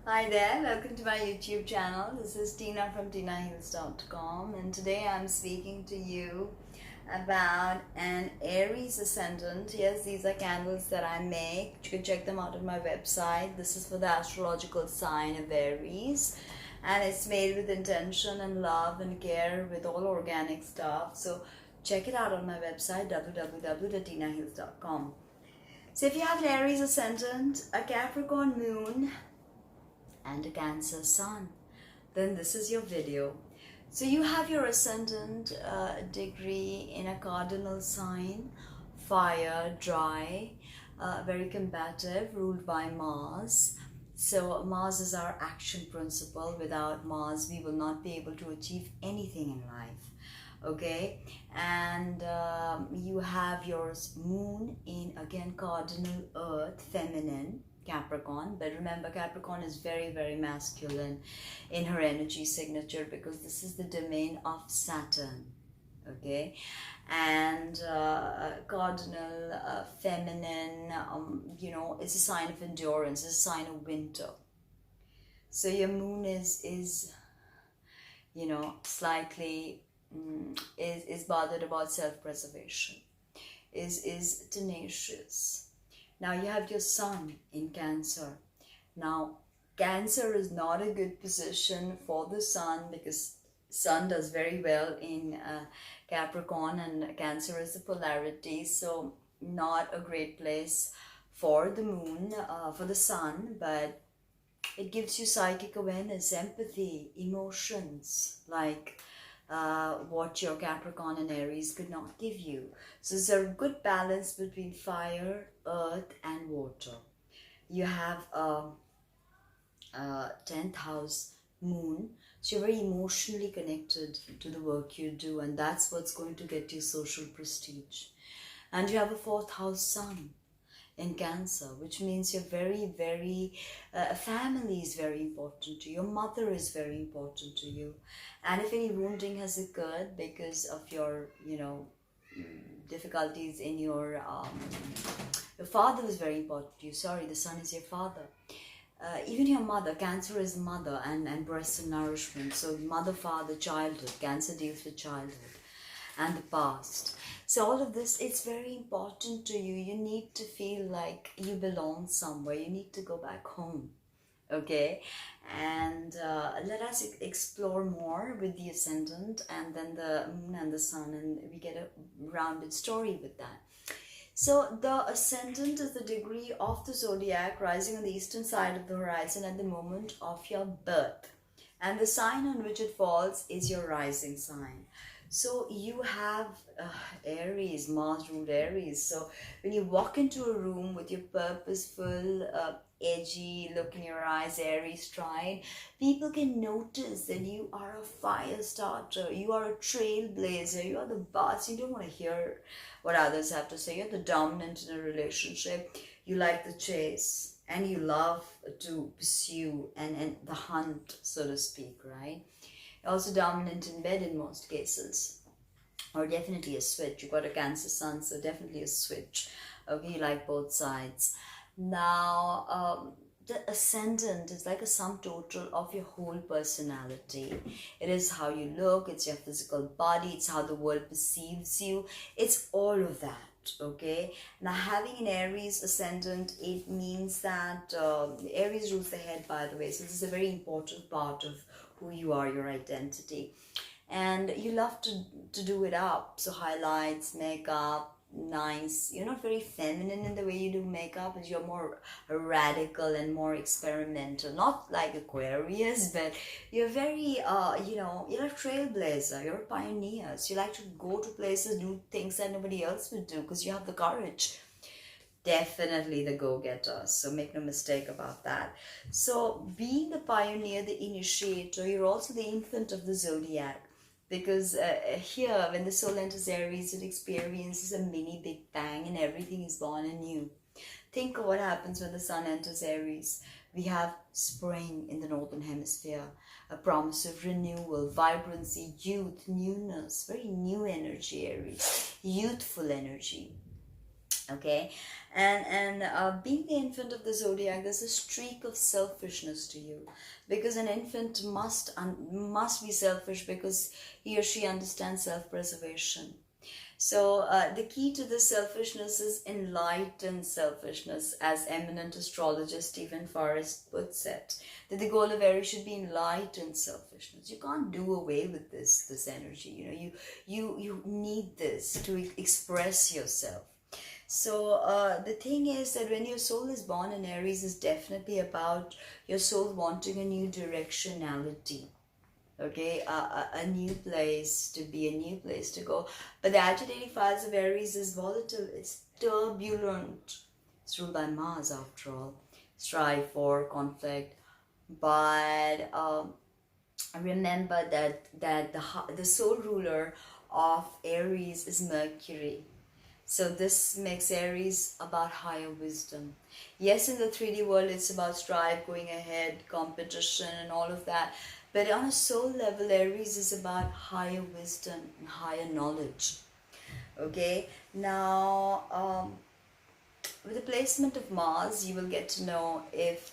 Hi there, welcome to my YouTube channel. This is Tina from tinahills.com, and today I'm speaking to you about an Aries Ascendant. Yes, these are candles that I make. You can check them out on my website. This is for the astrological sign of Aries, and it's made with intention and love and care with all organic stuff. So check it out on my website www.tinahills.com. So if you have an Aries Ascendant, a Capricorn Moon, and a Cancer Sun, then this is your video. So you have your ascendant degree in a cardinal sign, fire, dry, very combative, ruled by Mars. So Mars is our action principle. Without Mars, we will not be able to achieve anything in life. Okay, and you have your moon in, again, cardinal earth, feminine, Capricorn. But remember, Capricorn is very, very masculine in her energy signature because this is the domain of Saturn. Okay, and cardinal feminine, it's a sign of endurance, it's a sign of winter. So your moon is slightly is bothered about self-preservation, is tenacious. Now you have your sun in Cancer. Now Cancer is not a good position for the sun because sun does very well in Capricorn, and Cancer is the polarity, so not a great place for the moon, for the sun. But it gives you psychic awareness, empathy, emotions, like what your Capricorn and Aries could not give you. So there's a good balance between fire, earth, and water. You have a 10th house moon, so you're very emotionally connected to the work you do, and that's what's going to get you social prestige. And you have a 4th house sun in Cancer, which means you're very, very, family is very important to you. Your mother is very important to you. And if any wounding has occurred because of your, difficulties in your father is very important to you. Sorry, the sun is your father. Even your mother, Cancer is mother and breast and nourishment. So mother, father, childhood. Cancer deals with childhood and the past. So all of this, it's very important to you. You need to feel like you belong somewhere. You need to go back home. Okay, and let us explore more with the ascendant and then the moon and the sun, and we get a rounded story with that. So the ascendant is the degree of the zodiac rising on the eastern side of the horizon at the moment of your birth, and the sign on which it falls is your rising sign. So you have Aries, Mars ruled Aries. So when you walk into a room with your purposeful, edgy look in your eyes, airy stride, people can notice that you are a fire starter, you are a trailblazer, you are the boss. You don't want to hear what others have to say. You're the dominant in a relationship. You like the chase and you love to pursue and the hunt, so to speak, right? Also dominant in bed in most cases, or definitely a switch. You got a Cancer sun, so definitely a switch. Okay, you like both sides. Now the ascendant is like a sum total of your whole personality. It is how you look, it's your physical body, it's how the world perceives you, it's all of that. Okay, now having an Aries ascendant, it means that Aries rules the head, by the way, so this is a very important part of who you are, your identity. And you love to do it up, so highlights, makeup, nice. You're not very feminine in the way you do makeup, but you're more radical and more experimental, not like Aquarius, but you're very you're a trailblazer, you're a pioneer. So you like to go to places, do things that nobody else would do because you have the courage. Definitely the go-getter, so make no mistake about that. So being the pioneer, the initiator, you're also the infant of the zodiac, because here when the soul enters Aries, it experiences a mini Big Bang and everything is born anew. Think of what happens when the sun enters Aries. We have spring in the northern hemisphere, a promise of renewal, vibrancy, youth, newness, very new energy, Aries, youthful energy. Okay. And being the infant of the zodiac, there's a streak of selfishness to you, because an infant must be selfish, because he or she understands self-preservation. So the key to this selfishness is enlightened selfishness, as eminent astrologer Stephen Forrest puts it. That the goal of Aries should be enlightened selfishness. You can't do away with this energy. You know, you need this to express yourself. So the thing is that when your soul is born in Aries, is definitely about your soul wanting a new directionality. Okay, a new place to be, a new place to go. But the agitating files of Aries is volatile, it's turbulent. It's ruled by Mars, after all. Strive for conflict. But remember that the soul ruler of Aries is Mercury. So this makes Aries about higher wisdom. Yes, in the 3D world, it's about strive, going ahead, competition, and all of that. But on a soul level, Aries is about higher wisdom and higher knowledge. Okay, now with the placement of Mars, you will get to know if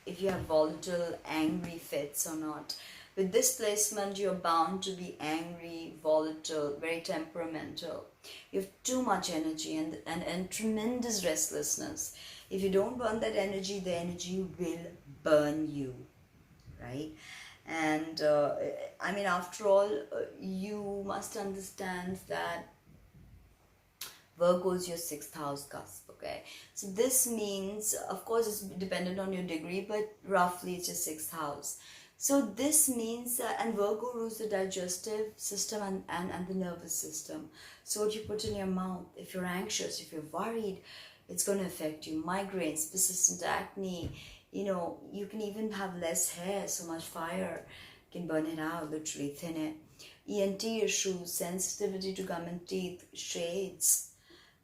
you have volatile, angry fits or not. With this placement, you're bound to be angry, volatile, very temperamental. You have too much energy and tremendous restlessness. If you don't burn that energy, the energy will burn you, right? And I mean, after all, you must understand that Virgo is your 6th house cusp, okay? So this means, of course, it's dependent on your degree, but roughly it's your 6th house. So this means, and Virgo rules the digestive system and the nervous system. So what you put in your mouth, if you're anxious, if you're worried, it's going to affect you. Migraines, persistent acne, you know, you can even have less hair, so much fire can burn it out, literally thin it. ENT issues, sensitivity to gum and teeth, shades.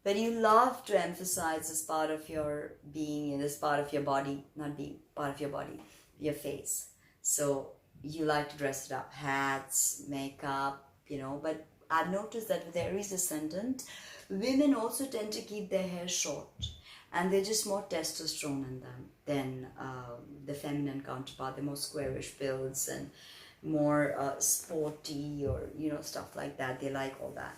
But you love to emphasize this part of your being, this part of your body, not being part of your body, your face. So you like to dress it up, hats, makeup, you know. But I've noticed that with Aries Ascendant, women also tend to keep their hair short, and they're just more testosterone in them than the feminine counterpart. They're more squarish builds and more sporty, or, you know, stuff like that. They like all that.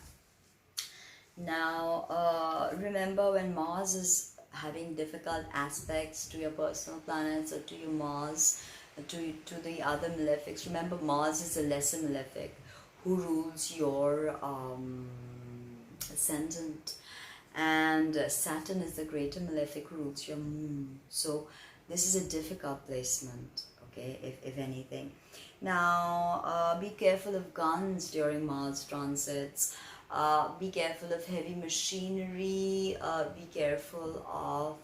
Now, remember, when Mars is having difficult aspects to your personal planets or to your Mars, to the other malefics, remember Mars is a lesser malefic who rules your ascendant, and Saturn is the greater malefic who rules your moon. So this is a difficult placement, okay, if anything. Now, be careful of guns during Mars transits. Be careful of heavy machinery, be careful of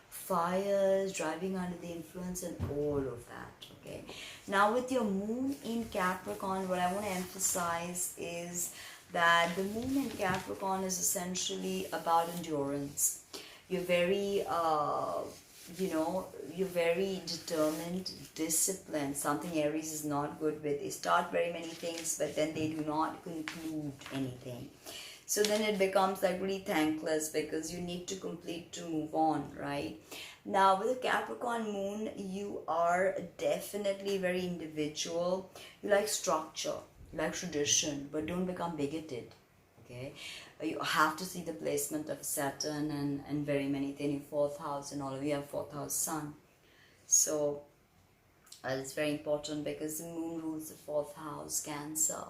fires, driving under the influence, and all of that, okay? Now, with your moon in Capricorn, what I want to emphasize is that the moon in Capricorn is essentially about endurance. You're very you know, you're very determined, disciplined, something Aries is not good with. They start very many things, but then they do not conclude anything. So then it becomes like really thankless, because you need to complete to move on, right? Now with the Capricorn moon, you are definitely very individual. You like structure, you like tradition, but don't become bigoted, okay? You have to see the placement of Saturn and very many things in 4th house, and all of you have 4th house sun. So it's very important, because the moon rules the 4th house, Cancer,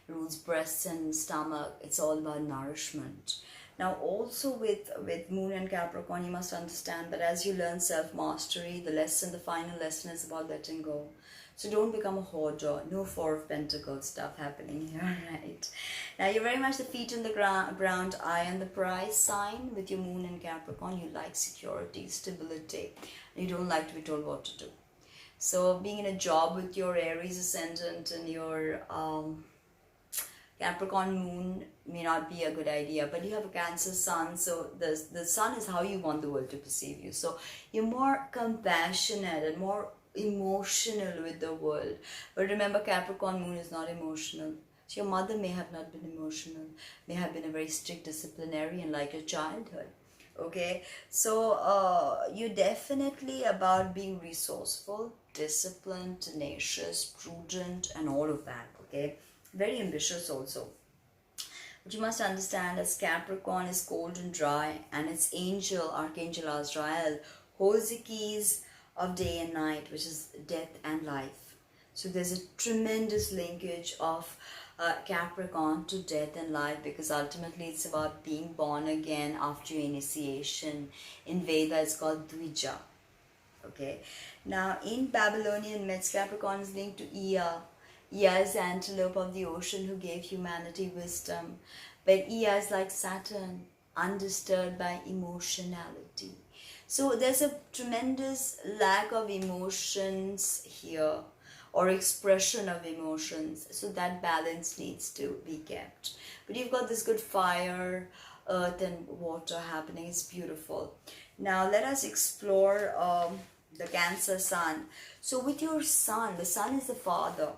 rules breasts and stomach. It's all about nourishment. Now also with moon and Capricorn, you must understand that as you learn self-mastery, the final lesson is about letting go. So don't become a hoarder. No 4 of Pentacles stuff happening here, right? Now you're very much the feet on the ground, eye on the prize sign. With your moon in Capricorn, you like security, stability. You don't like to be told what to do. So being in a job with your Aries Ascendant and your Capricorn moon may not be a good idea, but you have a Cancer sun, so the sun is how you want the world to perceive you. So you're more compassionate and more emotional with the world. But remember, Capricorn moon is not emotional. So your mother may have not been emotional, may have been a very strict disciplinarian like your childhood. Okay, so you're definitely about being resourceful, disciplined, tenacious, prudent, and all of that. Okay, very ambitious also. But you must understand, as Capricorn is cold and dry, and its angel, Archangel Azrael, holds the keys of day and night, which is death and life. So there's a tremendous linkage of Capricorn to death and life, because ultimately it's about being born again after your initiation. In Veda, it's called Dvija. Okay. Now, in Babylonian myths, Capricorn is linked to Ea. Ea is the antelope of the ocean who gave humanity wisdom. But Ea is like Saturn, undisturbed by emotionality. So there's a tremendous lack of emotions here, or expression of emotions. So that balance needs to be kept. But you've got this good fire, earth, and water happening. It's beautiful. Now let us explore the Cancer Sun. So with your Sun, the Sun is the father.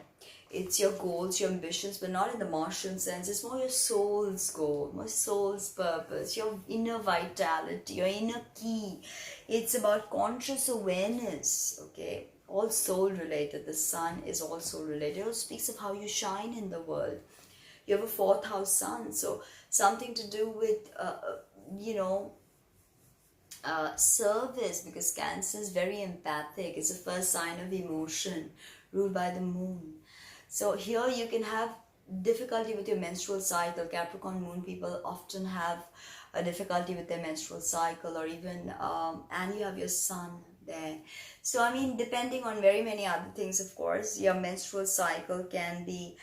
It's your goals, your ambitions, but not in the Martian sense. It's more your soul's goal, more soul's purpose, your inner vitality, your inner key. It's about conscious awareness, okay? All soul related. The Sun is also related. It also speaks of how you shine in the world. You have a fourth house Sun, so something to do with, service, because Cancer is very empathic. It's the first sign of emotion, ruled by the Moon. So here you can have difficulty with your menstrual cycle. Capricorn Moon people often have a difficulty with their menstrual cycle, or even, and you have your Sun there. So I mean, depending on very many other things, of course, your menstrual cycle can be,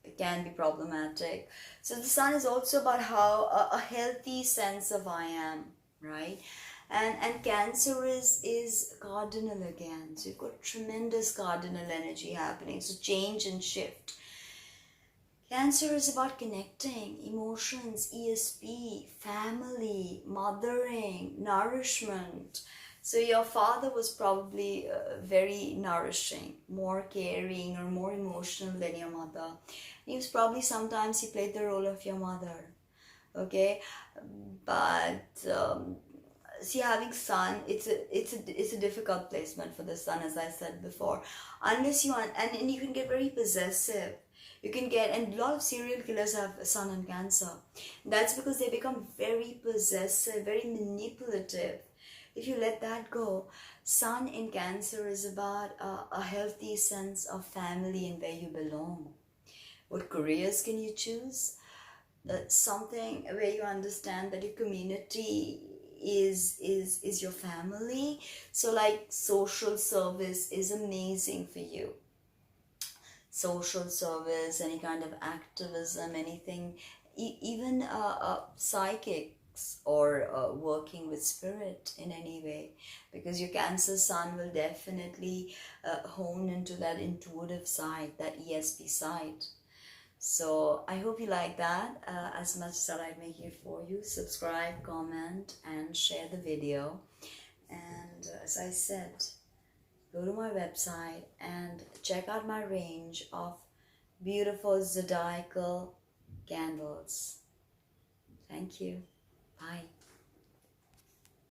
it can be problematic. So the Sun is also about how a healthy sense of I am, right? And Cancer is cardinal again. So you've got tremendous cardinal energy happening. So change and shift. Cancer is about connecting, emotions, ESP, family, mothering, nourishment. So your father was probably very nourishing, more caring, or more emotional than your mother. He was probably, sometimes he played the role of your mother. Okay, but see, having Sun, it's a difficult placement for the Sun, as I said before. Unless you want, and you can get very possessive. You can get, and a lot of serial killers have Sun and Cancer. That's because they become very possessive, very manipulative. If you let that go, Sun in Cancer is about a healthy sense of family and where you belong. What careers can you choose? Something where you understand that your community is your family. So like social service is amazing for you. Social service, any kind of activism, anything, even psychics, or working with spirit in any way, because your Cancer Sun will definitely hone into that intuitive side, that ESP side. So I hope you like that as much as I make it for you. Subscribe, comment, and share the video. And as I said, go to my website and check out my range of beautiful zodiacal candles. Thank you. Bye.